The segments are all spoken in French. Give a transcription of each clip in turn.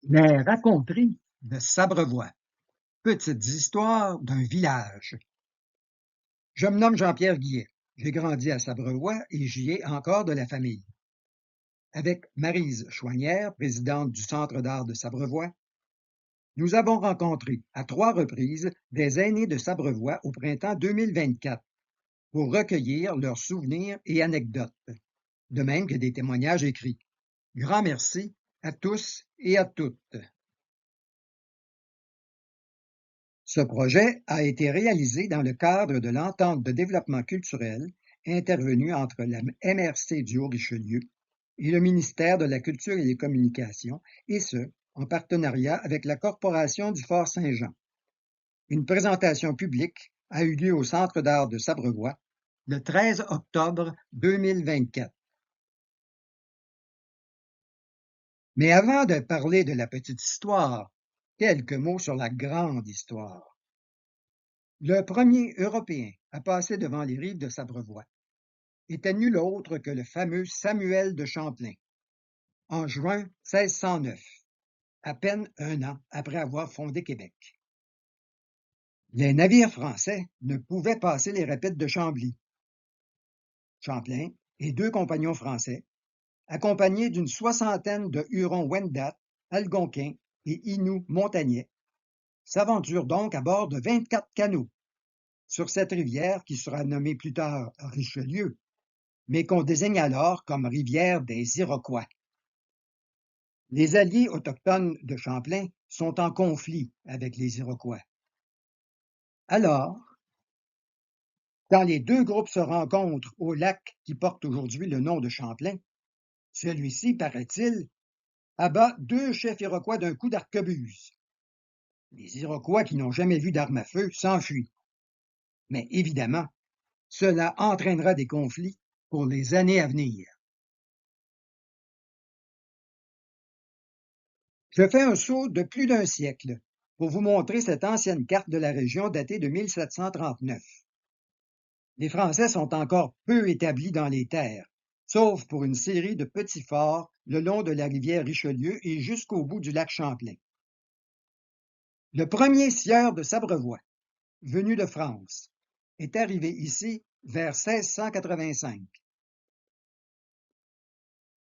Les raconteries de Sabrevoix, petites histoires d'un village. Je me nomme Jean-Pierre Guillet. J'ai grandi à Sabrevoix et j'y ai encore de la famille. Avec Maryse Chouanière, présidente du Centre d'art de Sabrevoix, nous avons rencontré à 3 reprises des aînés de Sabrevoix au printemps 2024 pour recueillir leurs souvenirs et anecdotes, de même que des témoignages écrits. Grand merci à tous et à toutes. Ce projet a été réalisé dans le cadre de l'entente de développement culturel intervenue entre la MRC du Haut-Richelieu et le ministère de la Culture et des Communications, et ce, en partenariat avec la Corporation du Fort Saint-Jean. Une présentation publique a eu lieu au Centre d'art de Sabrevoix le 13 octobre 2024. Mais avant de parler de la petite histoire, quelques mots sur la grande histoire. Le premier Européen à passer devant les rives de Sabrevoix était nul autre que le fameux Samuel de Champlain, en juin 1609, à peine un an après avoir fondé Québec. Les navires français ne pouvaient passer les rapides de Chambly. Champlain et 2 compagnons français, accompagnés d'une soixantaine de Hurons Wendat, Algonquins et Inuits montagnais, s'aventurent donc à bord de 24 canots sur cette rivière qui sera nommée plus tard Richelieu, mais qu'on désigne alors comme rivière des Iroquois. Les alliés autochtones de Champlain sont en conflit avec les Iroquois. Alors, quand les 2 groupes se rencontrent au lac qui porte aujourd'hui le nom de Champlain, celui-ci, paraît-il, abat 2 chefs Iroquois d'un coup d'arquebuse. Les Iroquois, qui n'ont jamais vu d'armes à feu, s'enfuient. Mais évidemment, cela entraînera des conflits pour les années à venir. Je fais un saut de plus d'un siècle pour vous montrer cette ancienne carte de la région datée de 1739. Les Français sont encore peu établis dans les terres, sauf pour une série de petits forts le long de la rivière Richelieu et jusqu'au bout du lac Champlain. Le premier sieur de Sabrevoix, venu de France, est arrivé ici vers 1685.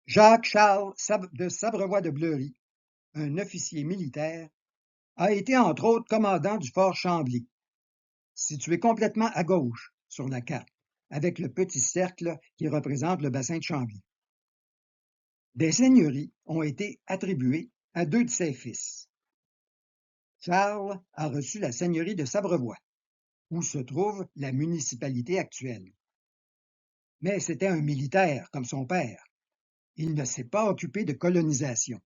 Jacques-Charles de Sabrevoix de Bleury, un officier militaire, a été entre autres commandant du fort Chambly, situé complètement à gauche sur la carte, avec le petit cercle qui représente le bassin de Chambly. Des seigneuries ont été attribuées à 2 de ses fils. Charles a reçu la seigneurie de Sabrevoix, où se trouve la municipalité actuelle. Mais c'était un militaire comme son père. Il ne s'est pas occupé de colonisation.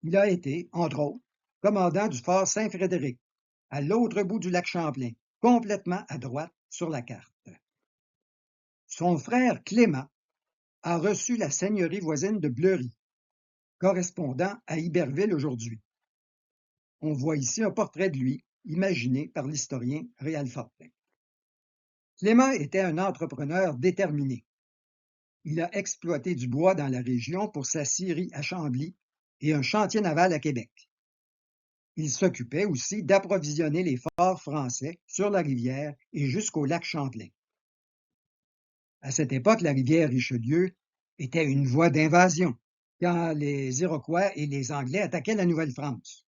Il a été, entre autres, commandant du fort Saint-Frédéric, à l'autre bout du lac Champlain, complètement à droite sur la carte. Son frère Clément a reçu la seigneurie voisine de Bleury, correspondant à Iberville aujourd'hui. On voit ici un portrait de lui, imaginé par l'historien Réal Fortin. Clément était un entrepreneur déterminé. Il a exploité du bois dans la région pour sa scierie à Chambly et un chantier naval à Québec. Il s'occupait aussi d'approvisionner les forts français sur la rivière et jusqu'au lac Champlain. À cette époque, la rivière Richelieu était une voie d'invasion quand les Iroquois et les Anglais attaquaient la Nouvelle-France.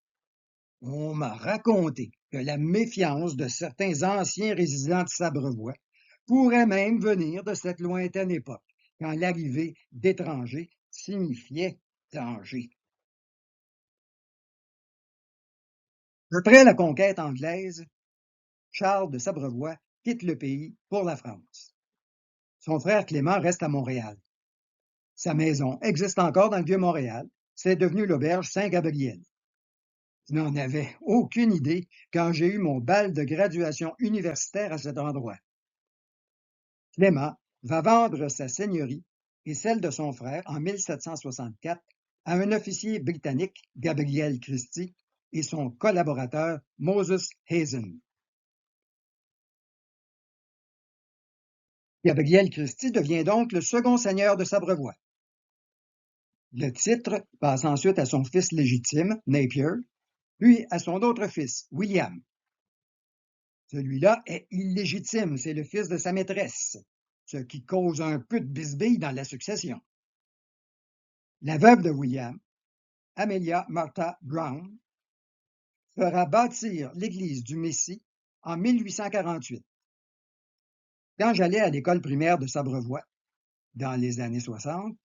On m'a raconté que la méfiance de certains anciens résidents de Sabrevoix pourrait même venir de cette lointaine époque, quand l'arrivée d'étrangers signifiait danger. Après la conquête anglaise, Charles de Sabrevoix quitte le pays pour la France. Son frère Clément reste à Montréal. Sa maison existe encore dans le Vieux-Montréal. C'est devenu l'auberge Saint-Gabriel. Je n'en avais aucune idée quand j'ai eu mon bal de graduation universitaire à cet endroit. Clément va vendre sa seigneurie et celle de son frère en 1764 à un officier britannique, Gabriel Christie, et son collaborateur, Moses Hazen. Gabriel Christie devient donc le second seigneur de Sabrevoix. Le titre passe ensuite à son fils légitime, Napier, puis à son autre fils, William. Celui-là est illégitime, c'est le fils de sa maîtresse, ce qui cause un peu de bisbille dans la succession. La veuve de William, Amelia Martha Brown, fera bâtir l'église du Messie en 1848. Quand j'allais à l'école primaire de Sabrevois, dans les années 60,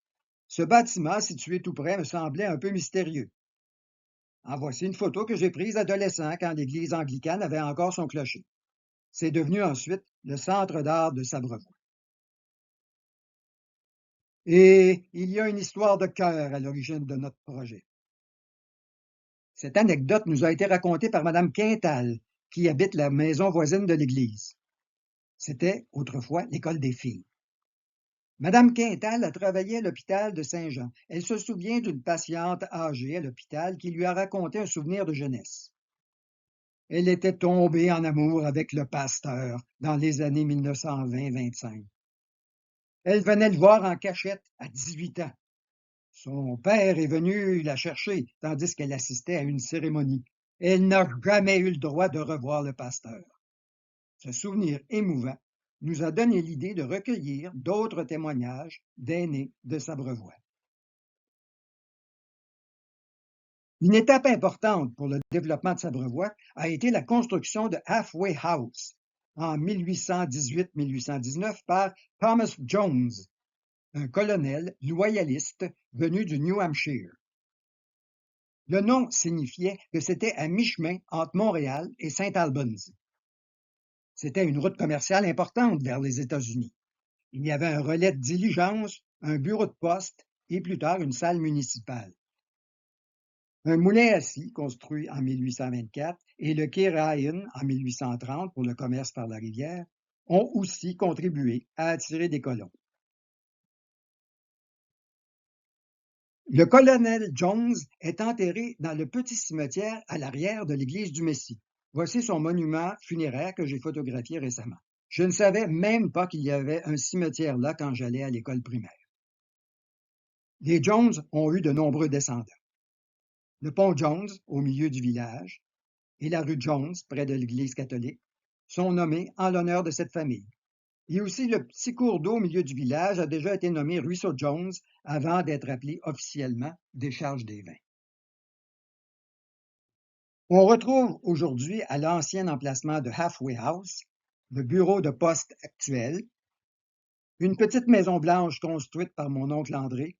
ce bâtiment situé tout près me semblait un peu mystérieux. En voici une photo que j'ai prise adolescent quand l'église anglicane avait encore son clocher. C'est devenu ensuite le centre d'art de Sabrevois. Et il y a une histoire de cœur à l'origine de notre projet. Cette anecdote nous a été racontée par Mme Quintal, qui habite la maison voisine de l'église. C'était autrefois l'école des filles. Mme Quintal a travaillé à l'hôpital de Saint-Jean. Elle se souvient d'une patiente âgée à l'hôpital qui lui a raconté un souvenir de jeunesse. Elle était tombée en amour avec le pasteur dans les années 1920-25. Elle venait le voir en cachette à 18 ans. Son père est venu la chercher, tandis qu'elle assistait à une cérémonie. Elle n'a jamais eu le droit de revoir le pasteur. Ce souvenir émouvant nous a donné l'idée de recueillir d'autres témoignages d'aînés de Sabrevois. Une étape importante pour le développement de Sabrevois a été la construction de Halfway House en 1818-1819 par Thomas Jones, un colonel loyaliste venu du New Hampshire. Le nom signifiait que c'était à mi-chemin entre Montréal et Saint Albans. C'était une route commerciale importante vers les États-Unis. Il y avait un relais de diligence, un bureau de poste et plus tard une salle municipale. Un moulin à scie construit en 1824 et le quai Ryan en 1830 pour le commerce par la rivière ont aussi contribué à attirer des colons. Le colonel Jones est enterré dans le petit cimetière à l'arrière de l'église du Messie. Voici son monument funéraire que j'ai photographié récemment. Je ne savais même pas qu'il y avait un cimetière là quand j'allais à l'école primaire. Les Jones ont eu de nombreux descendants. Le pont Jones, au milieu du village, et la rue Jones, près de l'église catholique, sont nommés en l'honneur de cette famille. Et aussi le petit cours d'eau au milieu du village a déjà été nommé Ruisseau Jones avant d'être appelé officiellement Décharge des Vins. On retrouve aujourd'hui à l'ancien emplacement de Halfway House, le bureau de poste actuel, une petite maison blanche construite par mon oncle André,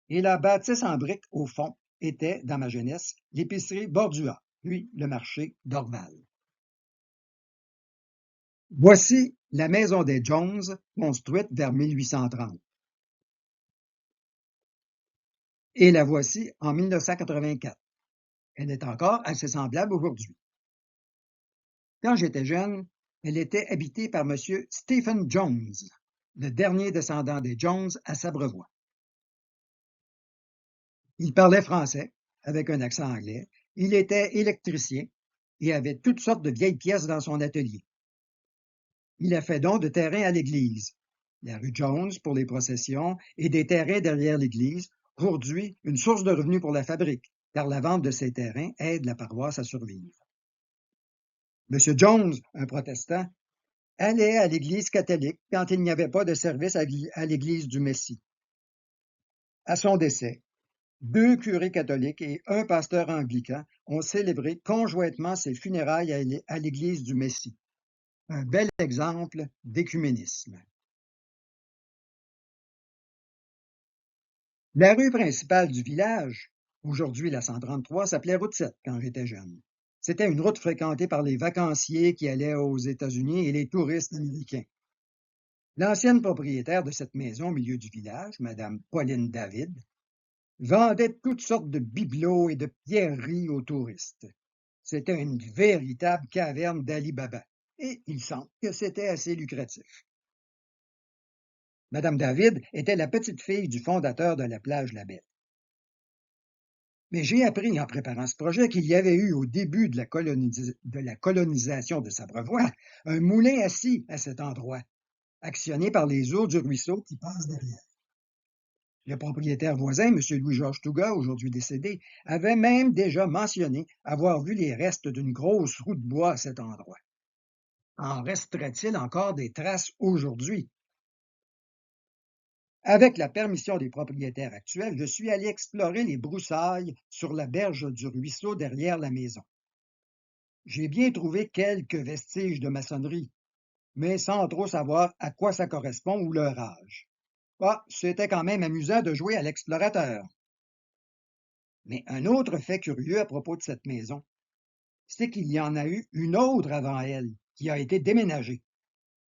et la bâtisse en briques au fond était, dans ma jeunesse, l'épicerie Bordua, puis le marché d'Orval. Voici la maison des Jones, construite vers 1830. Et la voici en 1984. Elle est encore assez semblable aujourd'hui. Quand j'étais jeune, elle était habitée par M. Stephen Jones, le dernier descendant des Jones à Sabrevois. Il parlait français, avec un accent anglais. Il était électricien et avait toutes sortes de vieilles pièces dans son atelier. Il a fait don de terrain à l'église, la rue Jones pour les processions et des terrains derrière l'église, aujourd'hui une source de revenus pour la fabrique, car la vente de ces terrains aide la paroisse à survivre. M. Jones, un protestant, allait à l'église catholique quand il n'y avait pas de service à l'église du Messie. À son décès, 2 curés catholiques et un pasteur anglican ont célébré conjointement ses funérailles à l'église du Messie. Un bel exemple d'écuménisme. La rue principale du village, aujourd'hui la 133, s'appelait Route 7 quand j'étais jeune. C'était une route fréquentée par les vacanciers qui allaient aux États-Unis et les touristes américains. L'ancienne propriétaire de cette maison au milieu du village, Mme Pauline David, vendait toutes sortes de bibelots et de pierreries aux touristes. C'était une véritable caverne d'Ali Baba, et il semble que c'était assez lucratif. Mme David était la petite-fille du fondateur de la plage La Belle. Mais j'ai appris en préparant ce projet qu'il y avait eu au début de la colonisation de Sabrevois un moulin à scie à cet endroit, actionné par les eaux du ruisseau qui passent derrière. Le propriétaire voisin, M. Louis-Georges Touga, aujourd'hui décédé, avait même déjà mentionné avoir vu les restes d'une grosse roue de bois à cet endroit. En resterait-il encore des traces aujourd'hui? Avec la permission des propriétaires actuels, je suis allé explorer les broussailles sur la berge du ruisseau derrière la maison. J'ai bien trouvé quelques vestiges de maçonnerie, mais sans trop savoir à quoi ça correspond ou leur âge. Ah, c'était quand même amusant de jouer à l'explorateur. Mais un autre fait curieux à propos de cette maison, c'est qu'il y en a eu une autre avant elle, qui a été déménagée.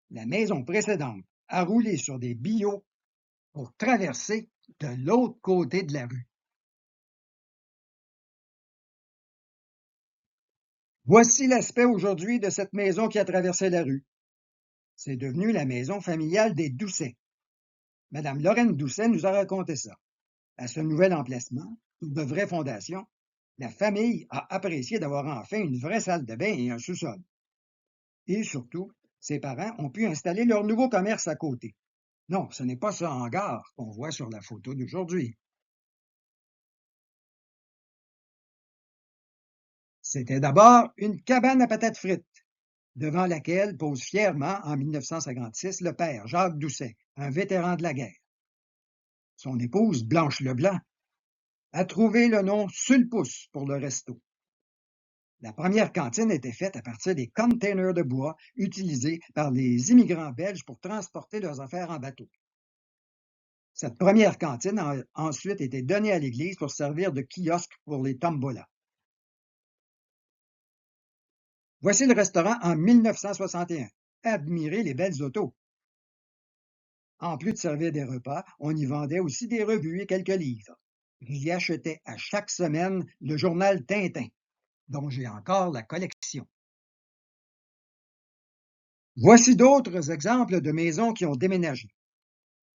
La maison précédente a roulé sur des billots pour traverser de l'autre côté de la rue. Voici l'aspect aujourd'hui de cette maison qui a traversé la rue. C'est devenu la maison familiale des Doucet. Madame Lorraine Doucet nous a raconté ça. À ce nouvel emplacement, sur de vraies fondations, la famille a apprécié d'avoir enfin une vraie salle de bain et un sous-sol. Et surtout, ses parents ont pu installer leur nouveau commerce à côté. Non, ce n'est pas ce hangar qu'on voit sur la photo d'aujourd'hui. C'était d'abord une cabane à patates frites, devant laquelle pose fièrement, en 1956, le père Jacques Doucet, un vétéran de la guerre. Son épouse, Blanche Leblanc, a trouvé le nom sur le pouce pour le resto. La première cantine était faite à partir des containers de bois utilisés par les immigrants belges pour transporter leurs affaires en bateau. Cette première cantine a ensuite été donnée à l'église pour servir de kiosque pour les tombolas. Voici le restaurant en 1961. Admirez les belles autos. En plus de servir des repas, on y vendait aussi des revues et quelques livres. J'y achetais à chaque semaine le journal Tintin, dont j'ai encore la collection. Voici d'autres exemples de maisons qui ont déménagé.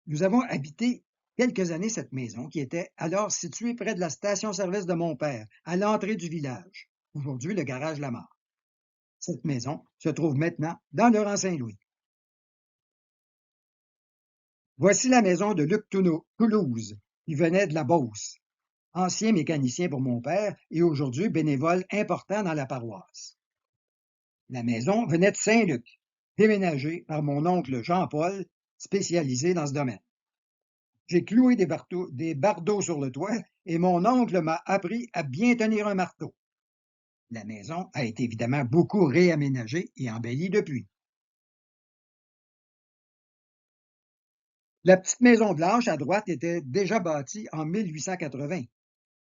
Nous avons habité quelques années cette maison qui était alors située près de la station-service de mon père, à l'entrée du village, aujourd'hui le garage Lamar. Cette maison se trouve maintenant dans le Rang-Saint-Louis. Voici la maison de Luc Toulouse, qui venait de la Beauce, ancien mécanicien pour mon père et aujourd'hui bénévole important dans la paroisse. La maison venait de Saint-Luc, déménagée par mon oncle Jean-Paul, spécialisé dans ce domaine. J'ai cloué des bardeaux sur le toit et mon oncle m'a appris à bien tenir un marteau. La maison a été évidemment beaucoup réaménagée et embellie depuis. La petite maison blanche à droite était déjà bâtie en 1880.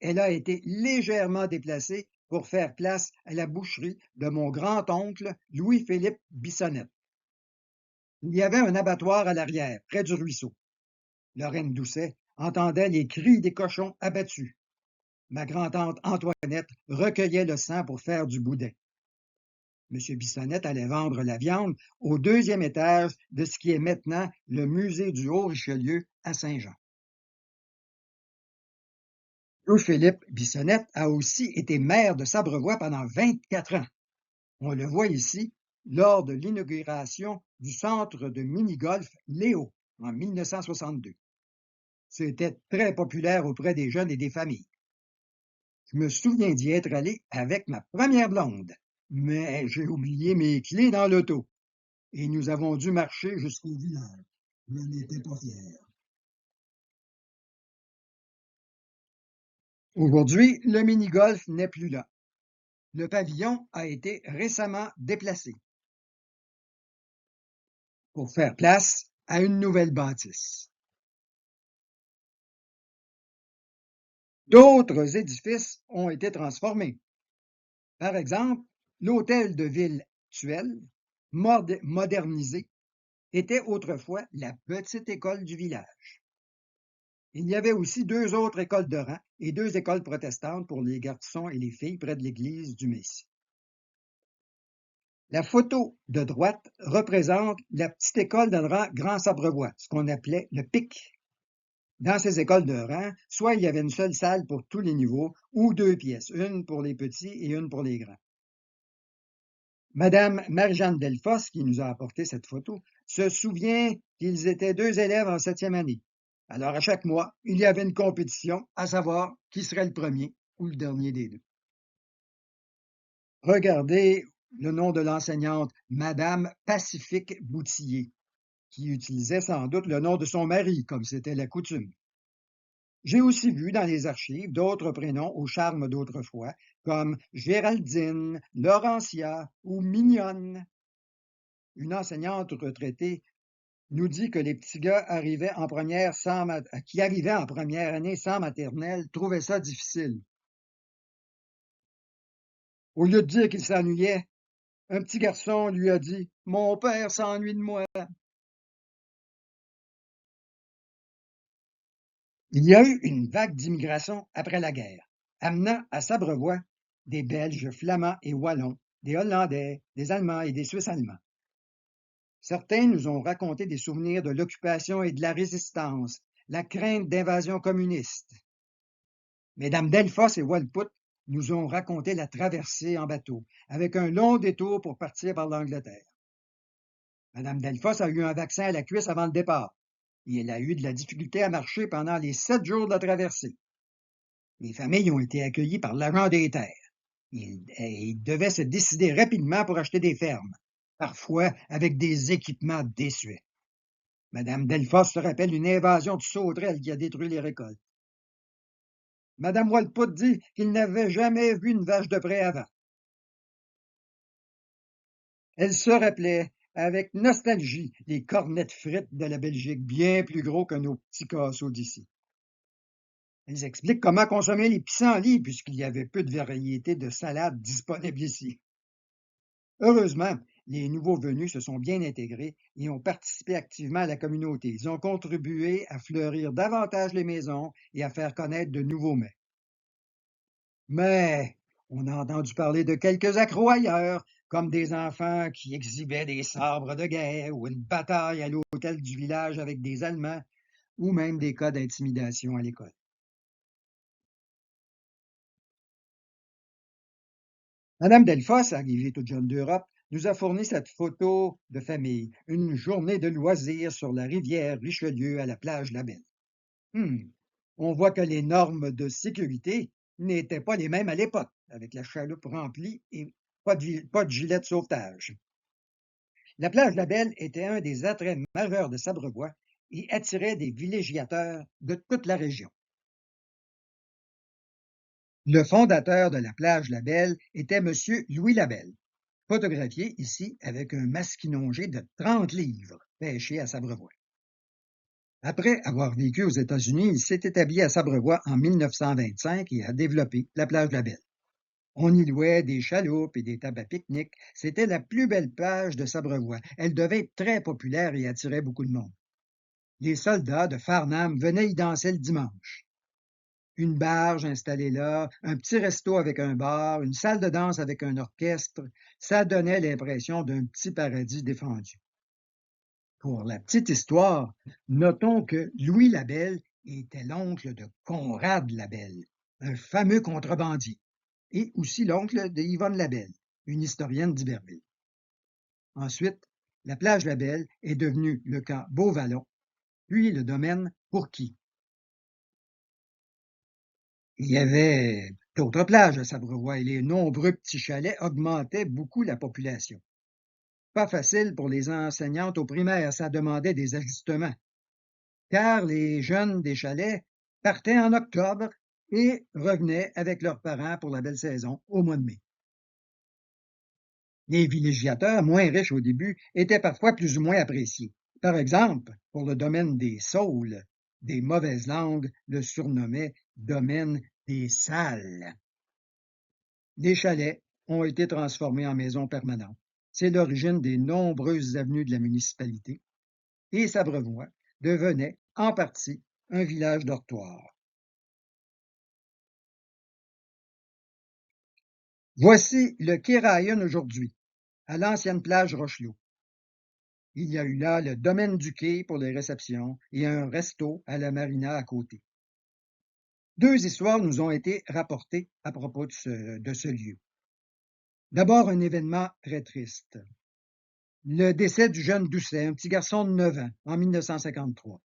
Elle a été légèrement déplacée pour faire place à la boucherie de mon grand-oncle Louis-Philippe Bissonnette. Il y avait un abattoir à l'arrière, près du ruisseau. Lorraine Doucet entendait les cris des cochons abattus. Ma grand-tante Antoinette recueillait le sang pour faire du boudin. M. Bissonnette allait vendre la viande au deuxième étage de ce qui est maintenant le musée du Haut-Richelieu à Saint-Jean. Louis-Philippe Bissonnette a aussi été maire de Sabrevois pendant 24 ans. On le voit ici lors de l'inauguration du centre de mini-golf Léo en 1962. C'était très populaire auprès des jeunes et des familles. Je me souviens d'y être allé avec ma première blonde, mais j'ai oublié mes clés dans l'auto et nous avons dû marcher jusqu'au village. Je n'étais pas fier. Aujourd'hui, le mini-golf n'est plus là. Le pavillon a été récemment déplacé pour faire place à une nouvelle bâtisse. D'autres édifices ont été transformés. Par exemple, l'hôtel de ville actuel, modernisé, était autrefois la petite école du village. Il y avait aussi 2 autres écoles de rang et 2 écoles protestantes pour les garçons et les filles près de l'église du Messie. La photo de droite représente la petite école de rang Grand Sabrevois, ce qu'on appelait le PIC. Dans ces écoles de rang, soit il y avait une seule salle pour tous les niveaux ou 2 pièces, une pour les petits et une pour les grands. Madame Marie-Jeanne Delfosse, qui nous a apporté cette photo, se souvient qu'ils étaient 2 élèves en 7e année. Alors, à chaque mois, il y avait une compétition à savoir qui serait le premier ou le dernier des deux. Regardez le nom de l'enseignante, Madame Pacifique Boutillier, qui utilisait sans doute le nom de son mari, comme c'était la coutume. J'ai aussi vu dans les archives d'autres prénoms au charme d'autrefois, comme Géraldine, Laurentia ou Mignonne. Une enseignante retraitée nous dit que les petits gars qui arrivaient en première année sans maternelle trouvaient ça difficile. Au lieu de dire qu'il s'ennuyait, un petit garçon lui a dit: Mon père s'ennuie de moi. Il y a eu une vague d'immigration après la guerre, amenant à Sabrevois des Belges, Flamands et Wallons, des Hollandais, des Allemands et des Suisses allemands. Certains nous ont raconté des souvenirs de l'occupation et de la résistance, la crainte d'invasion communiste. Mesdames Delfosse et Walput nous ont raconté la traversée en bateau, avec un long détour pour partir par l'Angleterre. Madame Delfosse a eu un vaccin à la cuisse avant le départ, et elle a eu de la difficulté à marcher pendant les 7 jours de la traversée. Les familles ont été accueillies par l'agent des terres. Ils devaient se décider rapidement pour acheter des fermes, parfois avec des équipements désuets. Madame Delfosse se rappelle une invasion de sauterelles qui a détruit les récoltes. Madame Walput dit qu'il n'avait jamais vu une vache de près avant. Elle se rappelait avec nostalgie les cornets de frites de la Belgique, bien plus gros que nos petits casseaux d'ici. Elles expliquent comment consommer les pissenlits puisqu'il y avait peu de variétés de salades disponibles ici. Heureusement, les nouveaux venus se sont bien intégrés et ont participé activement à la communauté. Ils ont contribué à fleurir davantage les maisons et à faire connaître de nouveaux mets. Mais on a entendu parler de quelques accros ailleurs, comme des enfants qui exhibaient des sabres de guerre ou une bataille à l'hôtel du village avec des Allemands, ou même des cas d'intimidation à l'école. Madame Delfosse, arrivée toute jeune d'Europe, nous a fourni cette photo de famille, une journée de loisirs sur la rivière Richelieu à la plage Labelle. Hmm. On voit que les normes de sécurité n'étaient pas les mêmes à l'époque, avec la chaloupe remplie et pas de gilet de sauvetage. La plage Labelle était un des attraits majeurs de Sabrevois et attirait des villégiateurs de toute la région. Le fondateur de la plage Labelle était M. Louis Labelle, photographié ici avec un masquinongé de 30 livres, pêché à Sabrevois. Après avoir vécu aux États-Unis, il s'est établi à Sabrevois en 1925 et a développé la plage Labelle. On y louait des chaloupes et des tables à pique-nique. C'était la plus belle plage de Sabrevois. Elle devait être très populaire et attirait beaucoup de monde. Les soldats de Farnham venaient y danser le dimanche. Une barge installée là, un petit resto avec un bar, une salle de danse avec un orchestre, ça donnait l'impression d'un petit paradis défendu. Pour la petite histoire, notons que Louis Labelle était l'oncle de Conrad Labelle, un fameux contrebandier, et aussi l'oncle de Yvonne Labelle, une historienne d'Iberville. Ensuite, la plage Labelle est devenue le camp Beauvallon, puis le domaine Pourquis. Il y avait d'autres plages à Sabrevois et les nombreux petits chalets augmentaient beaucoup la population. Pas facile pour les enseignantes au primaire, ça demandait des ajustements, car les jeunes des chalets partaient en octobre et revenaient avec leurs parents pour la belle saison au mois de mai. Les villégiateurs, moins riches au début, étaient parfois plus ou moins appréciés. Par exemple, pour le domaine des saules, des mauvaises langues le surnommaient domaine des salles. Les chalets ont été transformés en maisons permanentes. C'est l'origine des nombreuses avenues de la municipalité et Sabrevois devenait en partie un village dortoir. Voici le quai Ryan aujourd'hui, à l'ancienne plage Rochelot. Il y a eu là le domaine du quai pour les réceptions et un resto à la marina à côté. Deux histoires nous ont été rapportées à propos de ce lieu. D'abord, un événement très triste. Le décès du jeune Doucet, un petit garçon de 9 ans, en 1953.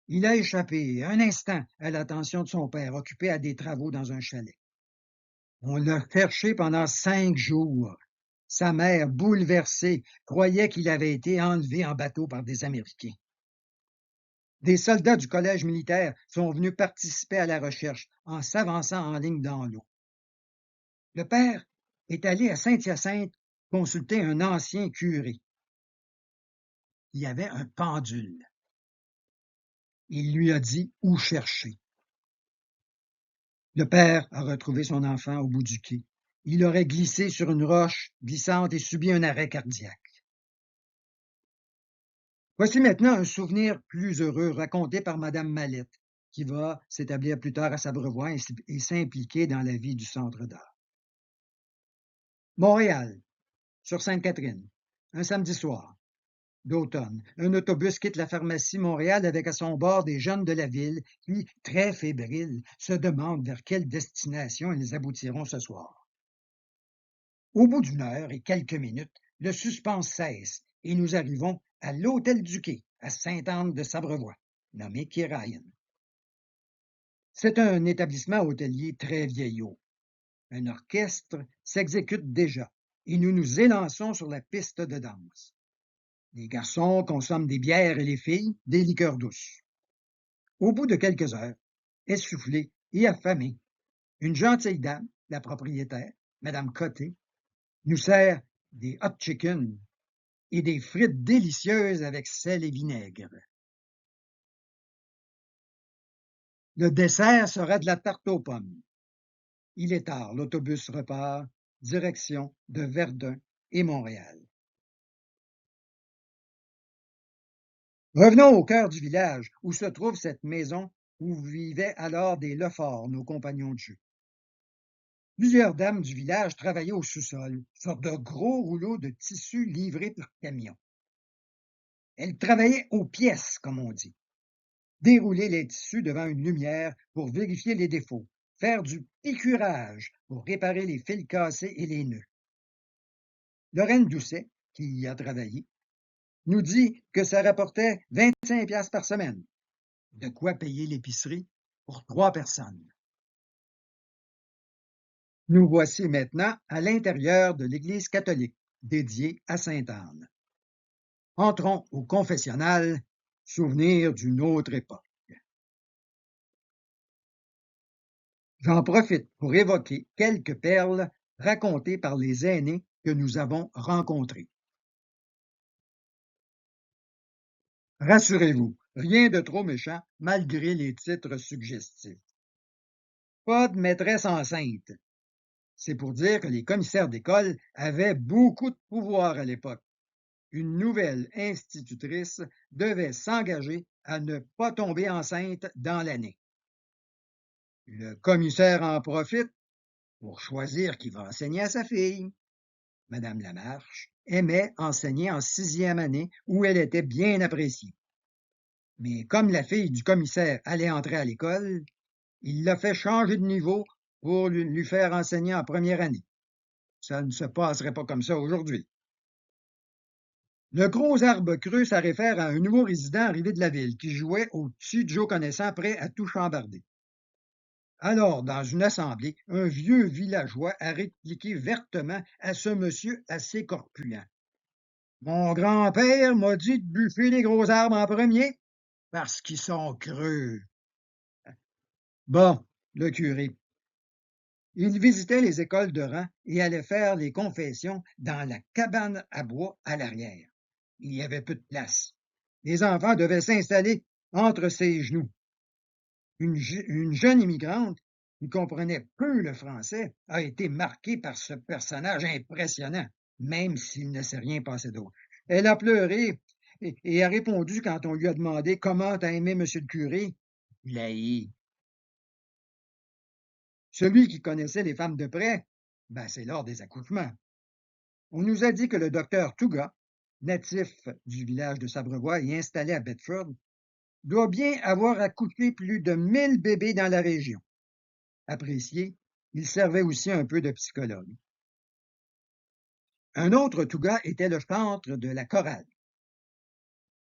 Il a échappé un instant à l'attention de son père, occupé à des travaux dans un chalet. On l'a cherché pendant 5 jours. Sa mère, bouleversée, croyait qu'il avait été enlevé en bateau par des Américains. Des soldats du collège militaire sont venus participer à la recherche en s'avançant en ligne dans l'eau. Le père est allé à Saint-Hyacinthe consulter un ancien curé. Il y avait un pendule. Il lui a dit où chercher. Le père a retrouvé son enfant au bout du quai. Il aurait glissé sur une roche glissante et subi un arrêt cardiaque. Voici maintenant un souvenir plus heureux raconté par Madame Mallette, qui va s'établir plus tard à Sabrevois et s'impliquer dans la vie du Centre d'art. Montréal, sur Sainte-Catherine, un samedi soir d'automne, un autobus quitte la pharmacie Montréal avec à son bord des jeunes de la ville qui, très fébriles, se demandent vers quelle destination ils aboutiront ce soir. Au bout d'une heure et quelques minutes, le suspense cesse et nous arrivons à l'Hôtel du Quai, à Sainte-Anne-de-Sabrevois, nommé Quai Ryan. C'est un établissement hôtelier très vieillot. Un orchestre s'exécute déjà et nous nous élançons sur la piste de danse. Les garçons consomment des bières et les filles des liqueurs douces. Au bout de quelques heures, essoufflés et affamés, une gentille dame, la propriétaire, Madame Côté, nous sert des hot chicken et des frites délicieuses avec sel et vinaigre. Le dessert sera de la tarte aux pommes. Il est tard, l'autobus repart, direction de Verdun et Montréal. Revenons au cœur du village, où se trouve cette maison où vivaient alors des Lefort, nos compagnons de jeu. Plusieurs dames du village travaillaient au sous-sol, sur de gros rouleaux de tissu livrés par camion. Elles travaillaient aux pièces, comme on dit. Dérouler les tissus devant une lumière pour vérifier les défauts, faire du piqûrage pour réparer les fils cassés et les nœuds. Lorraine Doucet, qui y a travaillé, nous dit que ça rapportait 25 piastres par semaine. De quoi payer l'épicerie pour 3 personnes. Nous voici maintenant à l'intérieur de l'église catholique dédiée à Sainte-Anne. Entrons au confessionnal, souvenir d'une autre époque. J'en profite pour évoquer quelques perles racontées par les aînés que nous avons rencontrés. Rassurez-vous, rien de trop méchant malgré les titres suggestifs. Pas de maîtresse enceinte. C'est pour dire que les commissaires d'école avaient beaucoup de pouvoir à l'époque. Une nouvelle institutrice devait s'engager à ne pas tomber enceinte dans l'année. Le commissaire en profite pour choisir qui va enseigner à sa fille. Madame Lamarche aimait enseigner en 6e année où elle était bien appréciée. Mais comme la fille du commissaire allait entrer à l'école, il l'a fait changer de niveau pour lui faire enseigner en première année. Ça ne se passerait pas comme ça aujourd'hui. Le gros arbre creux, ça réfère à un nouveau résident arrivé de la ville qui jouait au-dessus de Joe Connaissant, prêt à tout chambarder. Alors, dans une assemblée, un vieux villageois a répliqué vertement à ce monsieur assez corpulent. Mon grand-père m'a dit de buffer les gros arbres en premier parce qu'ils sont creux. Bon, le curé. Il visitait les écoles de rang et allait faire les confessions dans la cabane à bois à l'arrière. Il y avait peu de place. Les enfants devaient s'installer entre ses genoux. Une jeune immigrante qui comprenait peu le français a été marquée par ce personnage impressionnant, même s'il ne s'est rien passé d'autre. Elle a pleuré et a répondu quand on lui a demandé comment t'as aimé monsieur le curé. Il a haï. Celui qui connaissait les femmes de près, c'est lors des accouchements. On nous a dit que le docteur Touga, natif du village de Sabrevois et installé à Bedford, doit bien avoir accouché plus de 1000 bébés dans la région. Apprécié, il servait aussi un peu de psychologue. Un autre Touga était le chantre de la chorale.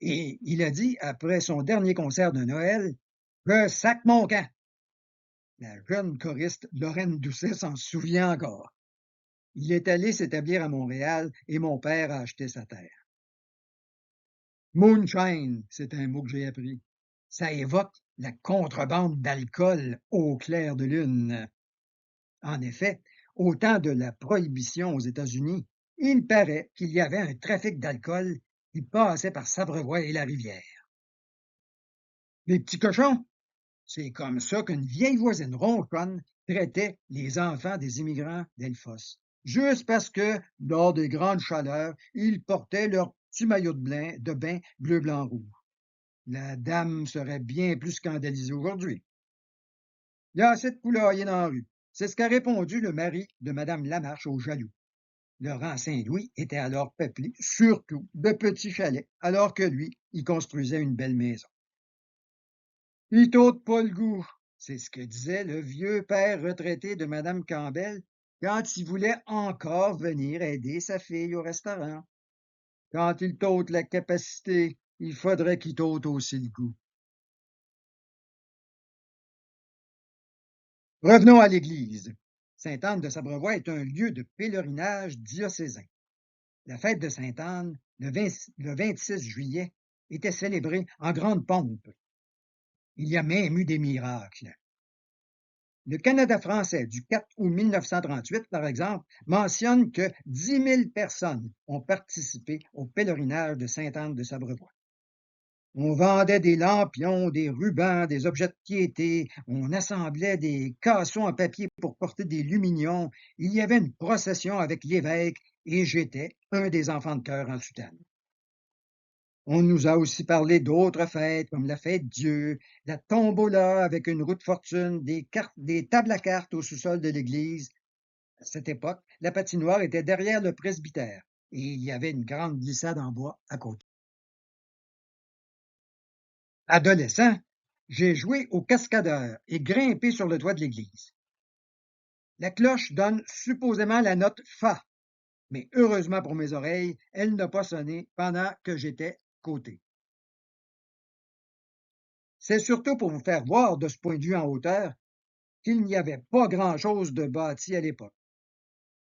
Et il a dit, après son dernier concert de Noël, je sac mon camp. La jeune choriste Lorraine Doucet s'en souvient encore. Il est allé s'établir à Montréal et mon père a acheté sa terre. Moonshine, c'est un mot que j'ai appris. Ça évoque la contrebande d'alcool au clair de lune. En effet, au temps de la prohibition aux États-Unis, il paraît qu'il y avait un trafic d'alcool qui passait par Sabrevois et la rivière. Les petits cochons, c'est comme ça qu'une vieille voisine ronchonne traitait les enfants des immigrants d'Elfos, juste parce que, lors des grandes chaleurs, ils portaient leur petit maillot de bain bleu, blanc, rouge. La dame serait bien plus scandalisée aujourd'hui. Il y a assez de poulaillers dans la rue. C'est ce qu'a répondu le mari de Mme Lamarche au jaloux. Le rang Saint-Louis était alors peuplé, surtout, de petits chalets, alors que lui, il construisait une belle maison. Il t'ôte pas le goût, c'est ce que disait le vieux père retraité de Mme Campbell quand il voulait encore venir aider sa fille au restaurant. Quand il t'ôte la capacité, il faudrait qu'il t'ôte aussi le goût. Revenons à l'église. Sainte-Anne de Sabrevois est un lieu de pèlerinage diocésain. La fête de Sainte-Anne, le 26 juillet, était célébrée en grande pompe. Il y a même eu des miracles. Le Canada français du 4 août 1938, par exemple, mentionne que 10 000 personnes ont participé au pèlerinage de Sainte-Anne de Sabrevois. On vendait des lampions, des rubans, des objets de piété, on assemblait des cassons en papier pour porter des luminions, il y avait une procession avec l'évêque et j'étais un des enfants de chœur en soutane. On nous a aussi parlé d'autres fêtes, comme la fête Dieu, la tombola avec une roue de fortune, des tables à cartes au sous-sol de l'église. À cette époque, la patinoire était derrière le presbytère et il y avait une grande glissade en bois à côté. Adolescent, j'ai joué au cascadeur et grimpé sur le toit de l'église. La cloche donne supposément la note Fa, mais heureusement pour mes oreilles, elle n'a pas sonné pendant que j'étais côté. C'est surtout pour vous faire voir de ce point de vue en hauteur qu'il n'y avait pas grand-chose de bâti à l'époque.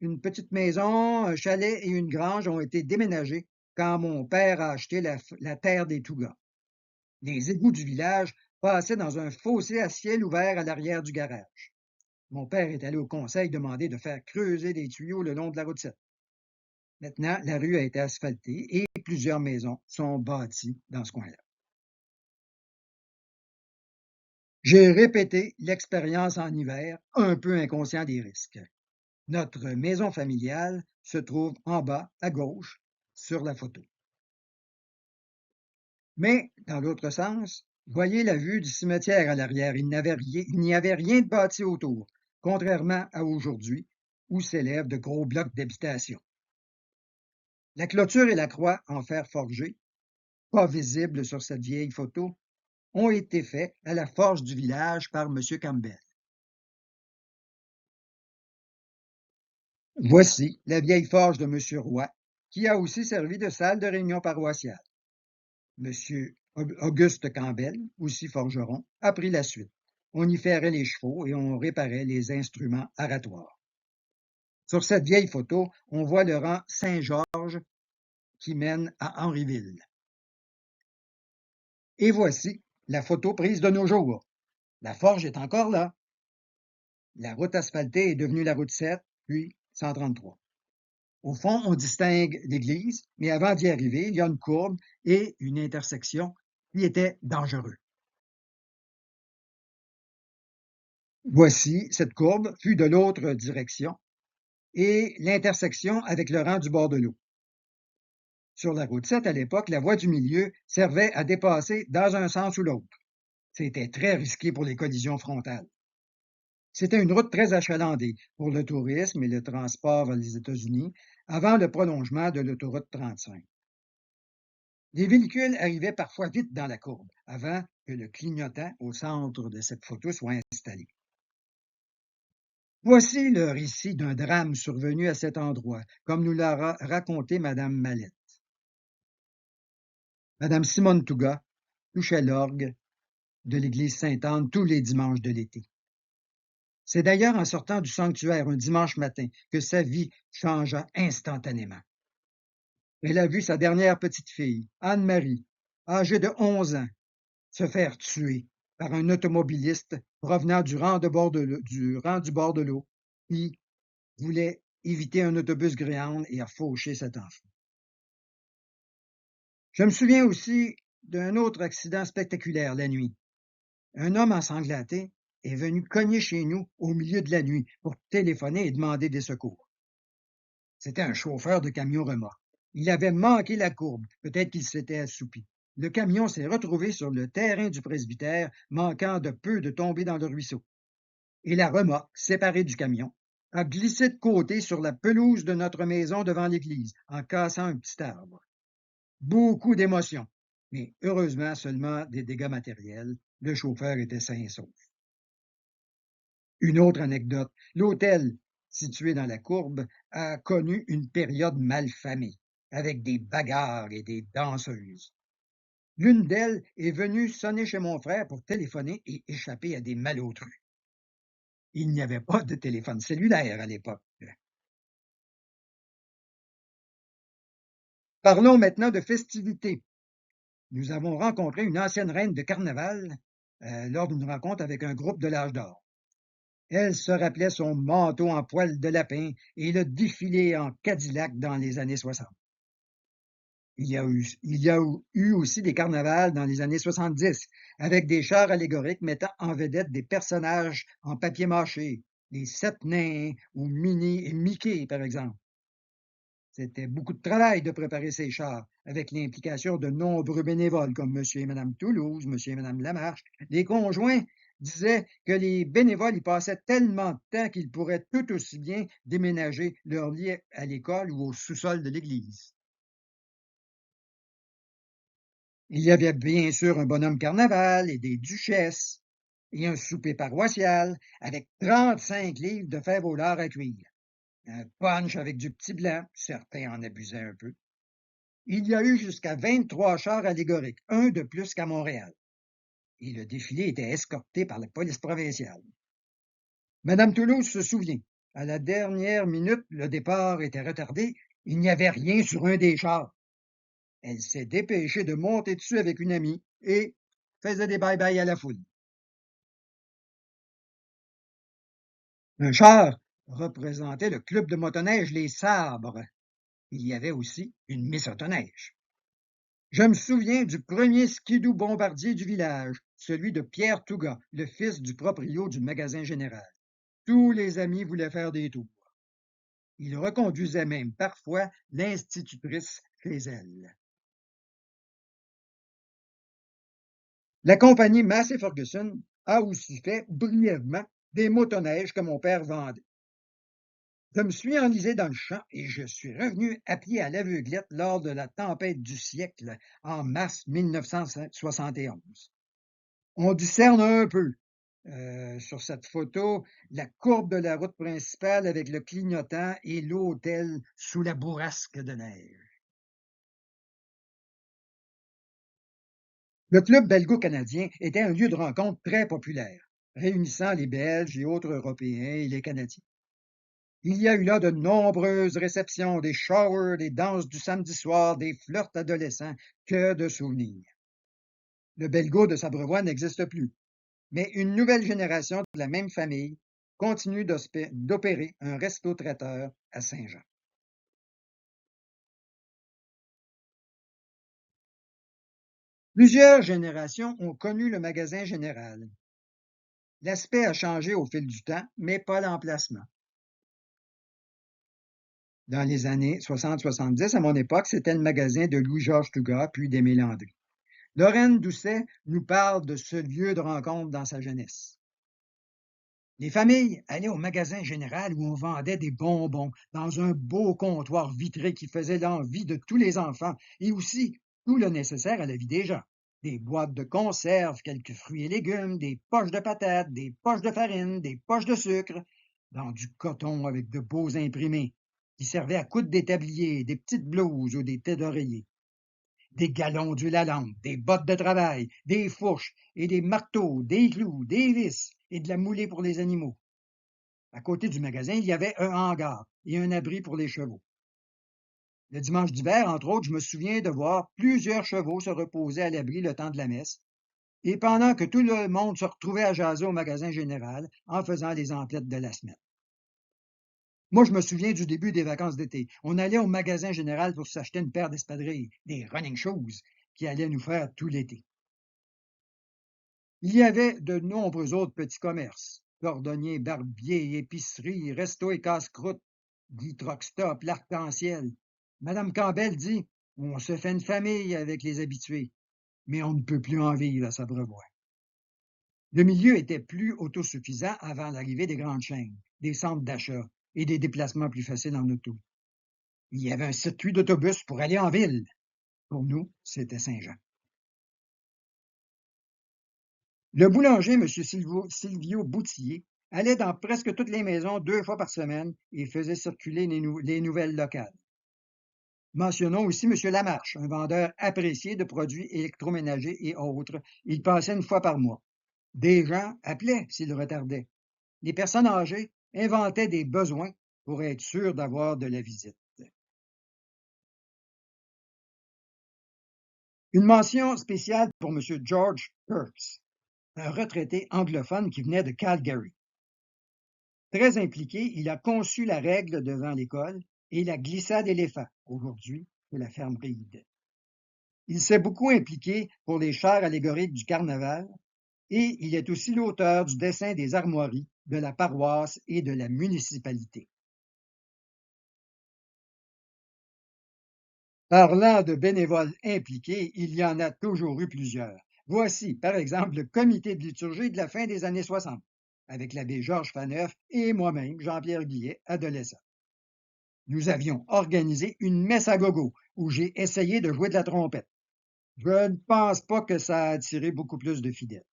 Une petite maison, un chalet et une grange ont été déménagés quand mon père a acheté la terre des Tougas. Les égouts du village passaient dans un fossé à ciel ouvert à l'arrière du garage. Mon père est allé au conseil demander de faire creuser des tuyaux le long de la route 7. Maintenant, la rue a été asphaltée et plusieurs maisons sont bâties dans ce coin-là. J'ai répété l'expérience en hiver, un peu inconscient des risques. Notre maison familiale se trouve en bas, à gauche, sur la photo. Mais, dans l'autre sens, voyez la vue du cimetière à l'arrière. Il n'y avait rien de bâti autour, contrairement à aujourd'hui, où s'élèvent de gros blocs d'habitation. La clôture et la croix en fer forgé, pas visibles sur cette vieille photo, ont été faits à la forge du village par M. Campbell. Voici la vieille forge de M. Roy, qui a aussi servi de salle de réunion paroissiale. M. Auguste Campbell, aussi forgeron, a pris la suite. On y ferrait les chevaux et on réparait les instruments aratoires. Sur cette vieille photo, on voit le rang Saint-Georges qui mène à Henryville. Et voici la photo prise de nos jours. La forge est encore là. La route asphaltée est devenue la route 7, puis 133. Au fond, on distingue l'église, mais avant d'y arriver, il y a une courbe et une intersection qui était dangereux. Voici, cette courbe fut de l'autre direction et l'intersection avec le rang du bord de l'eau. Sur la route 7, à l'époque, la voie du milieu servait à dépasser dans un sens ou l'autre. C'était très risqué pour les collisions frontales. C'était une route très achalandée pour le tourisme et le transport vers les États-Unis avant le prolongement de l'autoroute 35. Les véhicules arrivaient parfois vite dans la courbe avant que le clignotant au centre de cette photo soit installé. Voici le récit d'un drame survenu à cet endroit, comme nous l'a raconté Madame Mallette. Madame Simone Touga touchait l'orgue de l'église Sainte-Anne tous les dimanches de l'été. C'est d'ailleurs en sortant du sanctuaire un dimanche matin que sa vie changea instantanément. Elle a vu sa dernière petite-fille, Anne-Marie, âgée de 11 ans, se faire tuer par un automobiliste provenant du rang du bord de l'eau, qui voulait éviter un autobus Greyhound et a fauché cet enfant. Je me souviens aussi d'un autre accident spectaculaire la nuit. Un homme ensanglanté est venu cogner chez nous au milieu de la nuit pour téléphoner et demander des secours. C'était un chauffeur de camion remorque. Il avait manqué la courbe, peut-être qu'il s'était assoupi. Le camion s'est retrouvé sur le terrain du presbytère, manquant de peu de tomber dans le ruisseau. Et la remorque, séparée du camion, a glissé de côté sur la pelouse de notre maison devant l'église, en cassant un petit arbre. Beaucoup d'émotions, mais heureusement seulement des dégâts matériels. Le chauffeur était sain et sauf. Une autre anecdote, l'hôtel situé dans la courbe a connu une période malfamée, avec des bagarres et des danseuses. L'une d'elles est venue sonner chez mon frère pour téléphoner et échapper à des malotrus. Il n'y avait pas de téléphone cellulaire à l'époque. Parlons maintenant de festivités. Nous avons rencontré une ancienne reine de carnaval lors d'une rencontre avec un groupe de l'âge d'or. Elle se rappelait son manteau en poil de lapin et le défilé en Cadillac dans les années 60. Il y a eu aussi des carnavals dans les années 70, avec des chars allégoriques mettant en vedette des personnages en papier mâché, les Sept Nains ou Minnie et Mickey, par exemple. C'était beaucoup de travail de préparer ces chars, avec l'implication de nombreux bénévoles comme M. et Mme Toulouse, M. et Mme Lamarche. Les conjoints disaient que les bénévoles y passaient tellement de temps qu'ils pourraient tout aussi bien déménager leur lit à l'école ou au sous-sol de l'église. Il y avait bien sûr un bonhomme carnaval et des duchesses, et un souper paroissial avec 35 livres de fèves au lard à cuire. Un punch avec du petit blanc, certains en abusaient un peu. Il y a eu jusqu'à 23 chars allégoriques, un de plus qu'à Montréal. Et le défilé était escorté par la police provinciale. Madame Toulouse se souvient, à la dernière minute, le départ était retardé, il n'y avait rien sur un des chars. Elle s'est dépêchée de monter dessus avec une amie et faisait des bye-bye à la foule. Un char représentait le club de motoneige Les Sabres. Il y avait aussi une Miss Autoneige. Je me souviens du premier skidoo bombardier du village, celui de Pierre Touga, le fils du proprio du magasin général. Tous les amis voulaient faire des tours. Il reconduisait même parfois l'institutrice chez elle. La compagnie Massey Ferguson a aussi fait brièvement des motoneiges que mon père vendait. Je me suis enlisé dans le champ et je suis revenu à pied à l'aveuglette lors de la tempête du siècle en mars 1971. On discerne un peu sur cette photo la courbe de la route principale avec le clignotant et l'hôtel sous la bourrasque de neige. Le club belgo-canadien était un lieu de rencontre très populaire, réunissant les Belges et autres Européens et les Canadiens. Il y a eu là de nombreuses réceptions, des showers, des danses du samedi soir, des flirts adolescents, que de souvenirs. Le Belgo de Sabrevois n'existe plus, mais une nouvelle génération de la même famille continue d'opérer un resto-traiteur à Saint-Jean. Plusieurs générations ont connu le magasin général. L'aspect a changé au fil du temps, mais pas l'emplacement. Dans les années 60-70, à mon époque, c'était le magasin de Louis-Georges Touga, puis d'Émile Landry. Lorraine Doucet nous parle de ce lieu de rencontre dans sa jeunesse. Les familles allaient au magasin général où on vendait des bonbons dans un beau comptoir vitré qui faisait l'envie de tous les enfants et aussi tout le nécessaire à la vie des gens. Des boîtes de conserve, quelques fruits et légumes, des poches de patates, des poches de farine, des poches de sucre, dans du coton avec de beaux imprimés qui servaient à coudre des tabliers, des petites blouses ou des têtes d'oreiller. Des galons d'huile à lampe, des bottes de travail, des fourches et des marteaux, des clous, des vis et de la moulée pour les animaux. À côté du magasin, il y avait un hangar et un abri pour les chevaux. Le dimanche d'hiver, entre autres, je me souviens de voir plusieurs chevaux se reposer à l'abri le temps de la messe, et pendant que tout le monde se retrouvait à jaser au magasin général en faisant les emplettes de la semaine. Moi, je me souviens du début des vacances d'été. On allait au magasin général pour s'acheter une paire d'espadrilles, des running shoes, qui allaient nous faire tout l'été. Il y avait de nombreux autres petits commerces, cordonniers, barbiers, épiceries, restos et casse-croûtes, Guy Truck-Stop, l'Arc-en-Ciel. Madame Campbell dit: on se fait une famille avec les habitués, mais on ne peut plus en vivre à s'abreuvoir. Le milieu était plus autosuffisant avant l'arrivée des grandes chaînes, des centres d'achat et des déplacements plus faciles en auto. Il y avait un circuit d'autobus pour aller en ville. Pour nous, c'était Saint-Jean. Le boulanger, M. Silvio Boutillier, allait dans presque toutes les maisons 2 fois par semaine et faisait circuler les nouvelles locales. Mentionnons aussi M. Lamarche, un vendeur apprécié de produits électroménagers et autres. Il passait 1 fois par mois. Des gens appelaient s'ils retardaient. Les personnes âgées inventaient des besoins pour être sûres d'avoir de la visite. Une mention spéciale pour M. George Kurtz, un retraité anglophone qui venait de Calgary. Très impliqué, il a conçu la règle devant l'école et la glissade éléphant, aujourd'hui, de la ferme Reed. Il s'est beaucoup impliqué pour les chars allégoriques du carnaval et il est aussi l'auteur du dessin des armoiries de la paroisse et de la municipalité. Parlant de bénévoles impliqués, il y en a toujours eu plusieurs. Voici, par exemple, le comité de liturgie de la fin des années 60, avec l'abbé Georges Faneuf et moi-même, Jean-Pierre Guillet, adolescent. Nous avions organisé une messe à gogo où j'ai essayé de jouer de la trompette. Je ne pense pas que ça a attiré beaucoup plus de fidèles.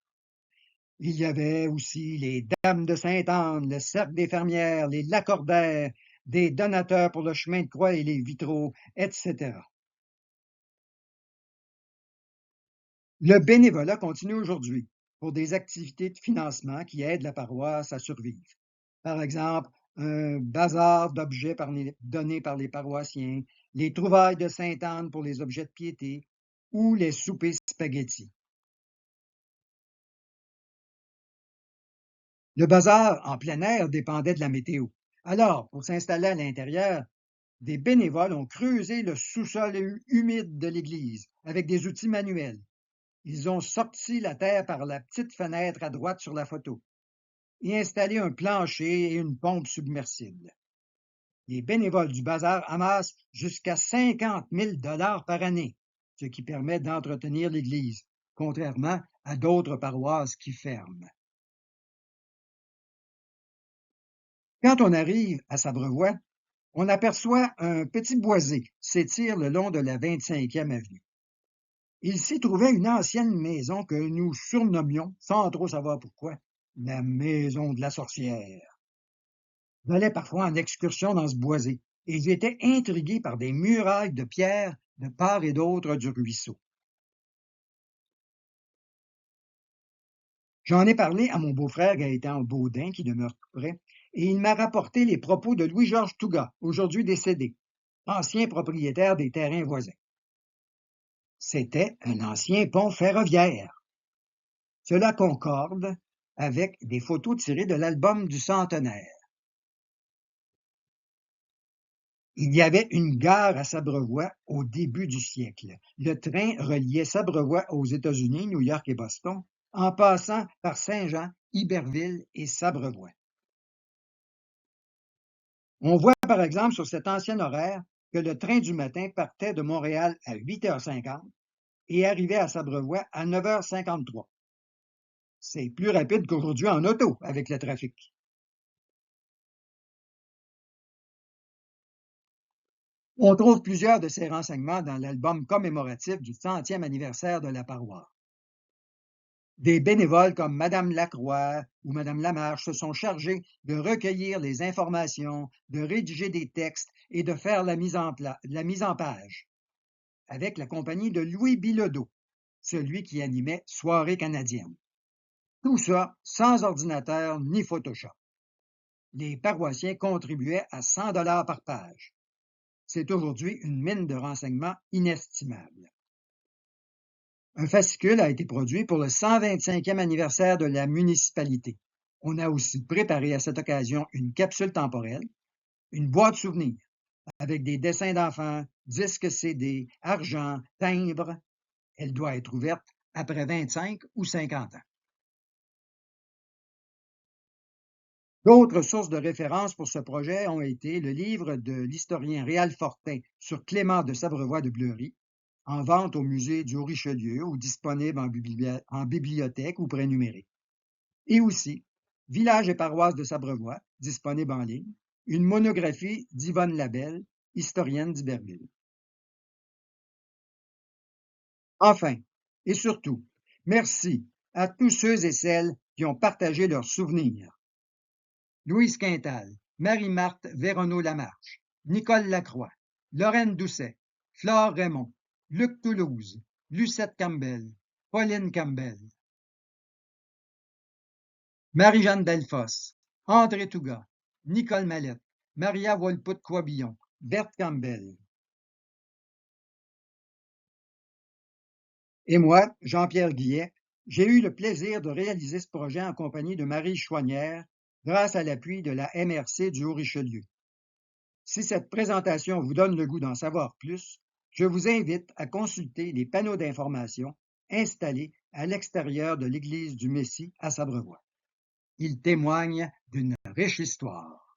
Il y avait aussi les Dames de Sainte-Anne, le Cercle des fermières, les Lacordaires, des donateurs pour le chemin de croix et les vitraux, etc. Le bénévolat continue aujourd'hui pour des activités de financement qui aident la paroisse à survivre. Par exemple, un bazar d'objets donnés par les paroissiens, les trouvailles de Sainte-Anne pour les objets de piété ou les soupers spaghettis. Le bazar en plein air dépendait de la météo. Alors, pour s'installer à l'intérieur, des bénévoles ont creusé le sous-sol humide de l'église avec des outils manuels. Ils ont sorti la terre par la petite fenêtre à droite sur la photo et installé un plancher et une pompe submersible. Les bénévoles du bazar amassent jusqu'à 50 000 $ par année, ce qui permet d'entretenir l'église, contrairement à d'autres paroisses qui ferment. Quand on arrive à Sabrevois, on aperçoit un petit boisé s'étire le long de la 25e avenue. Il s'y trouvait une ancienne maison que nous surnommions, sans trop savoir pourquoi, la maison de la sorcière. J'allais parfois en excursion dans ce boisé, et j'étais intrigué par des murailles de pierre de part et d'autre du ruisseau. J'en ai parlé à mon beau-frère Gaëtan Baudin, qui demeure tout près, et il m'a rapporté les propos de Louis-Georges Touga, aujourd'hui décédé, ancien propriétaire des terrains voisins. C'était un ancien pont ferroviaire. Cela concorde avec des photos tirées de l'album du centenaire. Il y avait une gare à Sabrevois au début du siècle. Le train reliait Sabrevois aux États-Unis, New York et Boston, en passant par Saint-Jean, Iberville et Sabrevois. On voit par exemple sur cet ancien horaire que le train du matin partait de Montréal à 8h50 et arrivait à Sabrevois à 9h53. C'est plus rapide qu'aujourd'hui en auto avec le trafic. On trouve plusieurs de ces renseignements dans l'album commémoratif du 100e anniversaire de la paroisse. Des bénévoles comme Madame Lacroix ou Madame Lamarche se sont chargés de recueillir les informations, de rédiger des textes et de faire la mise en page. avec la compagnie de Louis Bilodeau, celui qui animait Soirée canadienne. Tout ça sans ordinateur ni Photoshop. Les paroissiens contribuaient à 100 $ par page. C'est aujourd'hui une mine de renseignements inestimable. Un fascicule a été produit pour le 125e anniversaire de la municipalité. On a aussi préparé à cette occasion une capsule temporelle, une boîte souvenir, avec des dessins d'enfants, disques CD, argent, timbres. Elle doit être ouverte après 25 ou 50 ans. D'autres sources de référence pour ce projet ont été le livre de l'historien Réal Fortin sur Clément de Sabrevois de Bleury, en vente au musée du Haut-Richelieu ou disponible en bibliothèque ou prénuméré. Et aussi Village et paroisse de Sabrevois, disponible en ligne, une monographie d'Yvonne Labelle, historienne d'Iberville. Enfin, et surtout, merci à tous ceux et celles qui ont partagé leurs souvenirs. Louise Quintal, Marie-Marthe Véronneau-Lamarche, Nicole Lacroix, Lorraine Doucet, Flore Raymond, Luc Toulouse, Lucette Campbell, Pauline Campbell, Marie-Jeanne Delfosse, André Touga, Nicole Mallette, Maria Wolput-Coibillon, Berthe Campbell. Et moi, Jean-Pierre Guillet, j'ai eu le plaisir de réaliser ce projet en compagnie de Marie Chouanière, grâce à l'appui de la MRC du Haut-Richelieu. Si cette présentation vous donne le goût d'en savoir plus, je vous invite à consulter les panneaux d'information installés à l'extérieur de l'église du Messie à Sabrevois. Ils témoignent d'une riche histoire.